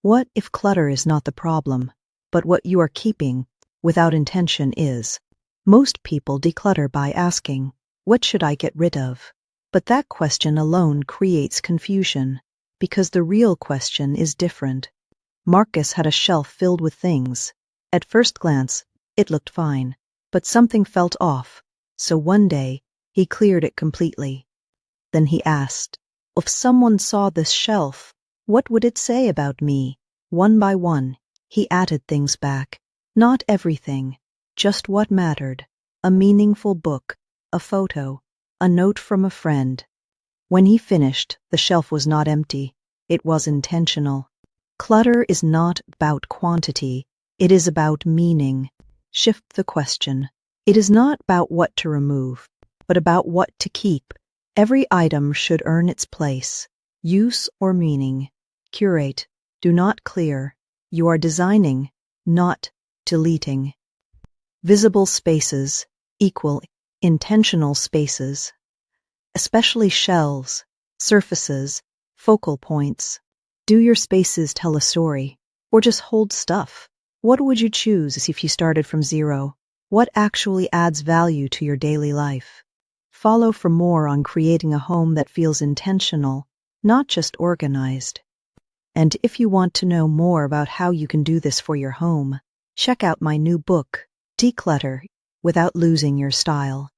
What if clutter is not the problem, but what you are keeping without intention is? Most people declutter by asking, "What should I get rid of?" But that question alone creates confusion, because the real question is different. Marcus had a shelf filled with things. At first glance, it looked fine, but something felt off, so one day he cleared it completely. Then he asked, "If someone saw this shelf, what would it say about me?" One by one, he added things back. Not everything, just what mattered. A meaningful book, a photo, a note from a friend. When he finished, the shelf was not empty. It was intentional. Clutter is not about quantity. It is about meaning. Shift the question. It is not about what to remove, but about what to keep. Every item should earn its place, use or meaning. Curate. Do not clear. You are designing, not deleting. Visible spaces equal intentional spaces, especially shelves, surfaces, focal points. Do your spaces tell a story, or just hold stuff? What would you choose if you started from zero? What actually adds value to your daily life? Follow for more on creating a home that feels intentional, not just organized. And if you want to know more about how you can do this for your home, check out my new book, Declutter Without Losing Your Style.